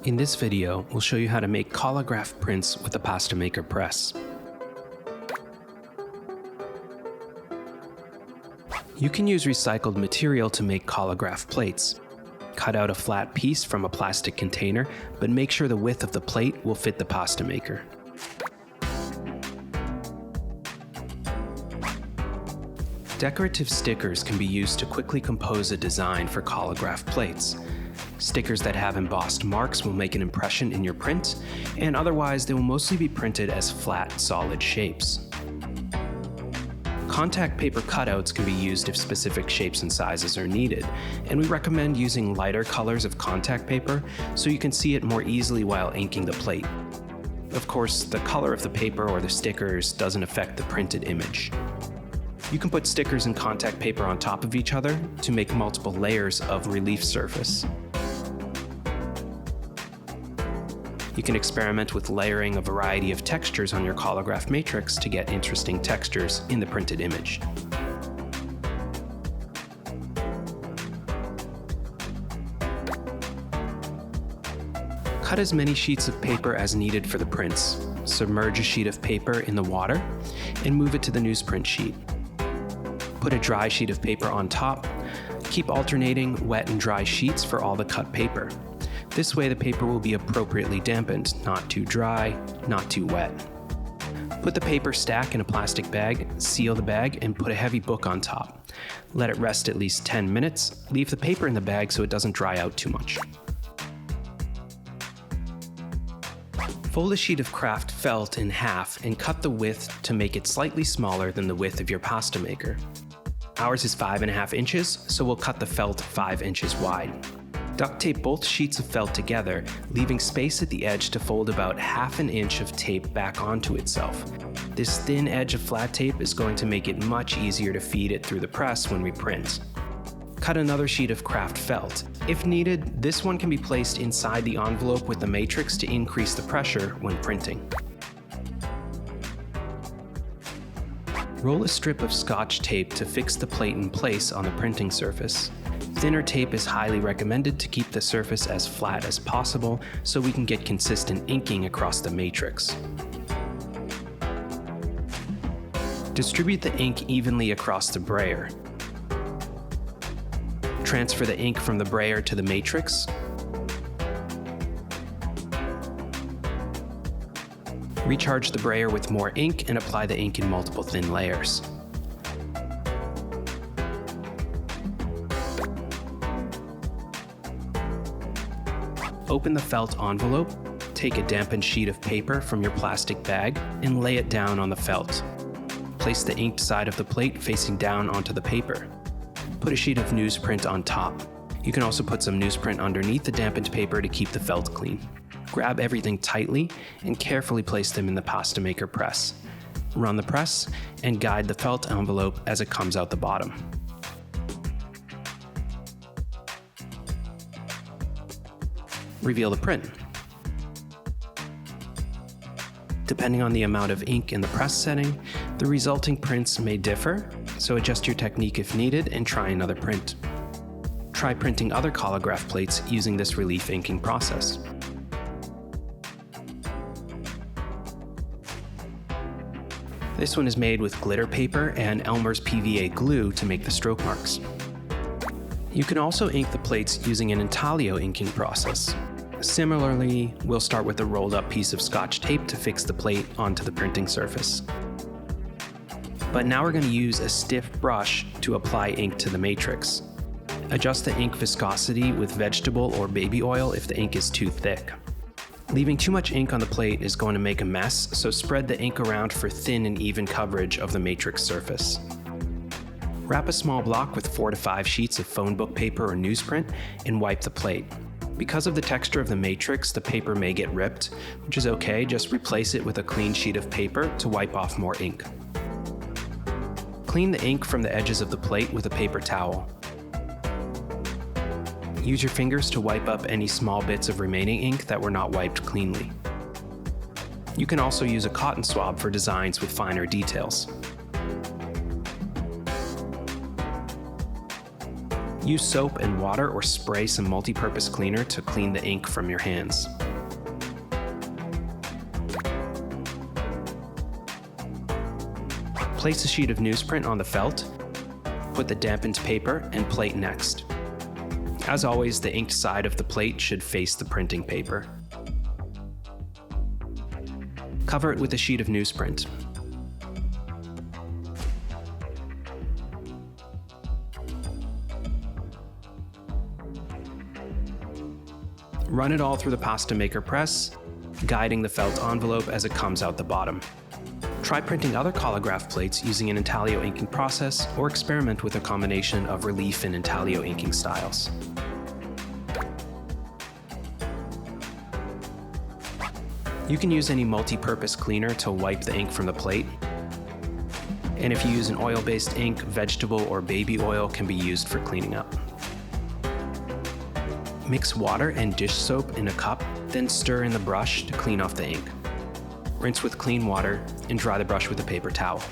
In this video, we'll show you how to make Collagraph prints with a pasta maker press. You can use recycled material to make Collagraph plates. Cut out a flat piece from a plastic container, but make sure the width of the plate will fit the pasta maker. Decorative stickers can be used to quickly compose a design for Collagraph plates. Stickers that have embossed marks will make an impression in your print, and otherwise they will mostly be printed as flat, solid shapes. Contact paper cutouts can be used if specific shapes and sizes are needed, and we recommend using lighter colors of contact paper so you can see it more easily while inking the plate. Of course, the color of the paper or the stickers doesn't affect the printed image. You can put stickers and contact paper on top of each other to make multiple layers of relief surface. You can experiment with layering a variety of textures on your Collagraph matrix to get interesting textures in the printed image. Cut as many sheets of paper as needed for the prints. Submerge a sheet of paper in the water and move it to the newsprint sheet. Put a dry sheet of paper on top. Keep alternating wet and dry sheets for all the cut paper. This way the paper will be appropriately dampened, not too dry, not too wet. Put the paper stack in a plastic bag, seal the bag, and put a heavy book on top. Let it rest at least 10 minutes. Leave the paper in the bag so it doesn't dry out too much. Fold a sheet of craft felt in half and cut the width to make it slightly smaller than the width of your pasta maker. Ours is 5.5 inches, so we'll cut the felt 5 inches wide. Duct tape both sheets of felt together, leaving space at the edge to fold about 1/2 inch of tape back onto itself. This thin edge of flat tape is going to make it much easier to feed it through the press when we print. Cut another sheet of craft felt. If needed, this one can be placed inside the envelope with the matrix to increase the pressure when printing. Roll a strip of Scotch tape to fix the plate in place on the printing surface. Thinner tape is highly recommended to keep the surface as flat as possible so we can get consistent inking across the matrix. Distribute the ink evenly across the brayer. Transfer the ink from the brayer to the matrix. Recharge the brayer with more ink and apply the ink in multiple thin layers. Open the felt envelope, take a dampened sheet of paper from your plastic bag, and lay it down on the felt. Place the inked side of the plate facing down onto the paper. Put a sheet of newsprint on top. You can also put some newsprint underneath the dampened paper to keep the felt clean. Grab everything tightly and carefully place them in the pasta maker press. Run the press and guide the felt envelope as it comes out the bottom. Reveal the print. Depending on the amount of ink in the press setting, the resulting prints may differ, so adjust your technique if needed and try another print. Try printing other Collagraph plates using this relief inking process. This one is made with glitter paper and Elmer's PVA glue to make the stroke marks. You can also ink the plates using an Intaglio inking process. Similarly, we'll start with a rolled up piece of Scotch tape to fix the plate onto the printing surface. But now we're going to use a stiff brush to apply ink to the matrix. Adjust the ink viscosity with vegetable or baby oil if the ink is too thick. Leaving too much ink on the plate is going to make a mess, so spread the ink around for thin and even coverage of the matrix surface. Wrap a small block with 4 to 5 sheets of phone book paper or newsprint and wipe the plate. Because of the texture of the matrix, the paper may get ripped, which is okay, just replace it with a clean sheet of paper to wipe off more ink. Clean the ink from the edges of the plate with a paper towel. Use your fingers to wipe up any small bits of remaining ink that were not wiped cleanly. You can also use a cotton swab for designs with finer details. Use soap and water or spray some multi-purpose cleaner to clean the ink from your hands. Place a sheet of newsprint on the felt. Put the dampened paper and plate next. As always, the inked side of the plate should face the printing paper. Cover it with a sheet of newsprint. Run it all through the pasta maker press, guiding the felt envelope as it comes out the bottom. Try printing other Collagraph plates using an Intaglio inking process, or experiment with a combination of relief and Intaglio inking styles. You can use any multi-purpose cleaner to wipe the ink from the plate. And if you use an oil-based ink, vegetable or baby oil can be used for cleaning up. Mix water and dish soap in a cup, then stir in the brush to clean off the ink. Rinse with clean water and dry the brush with a paper towel.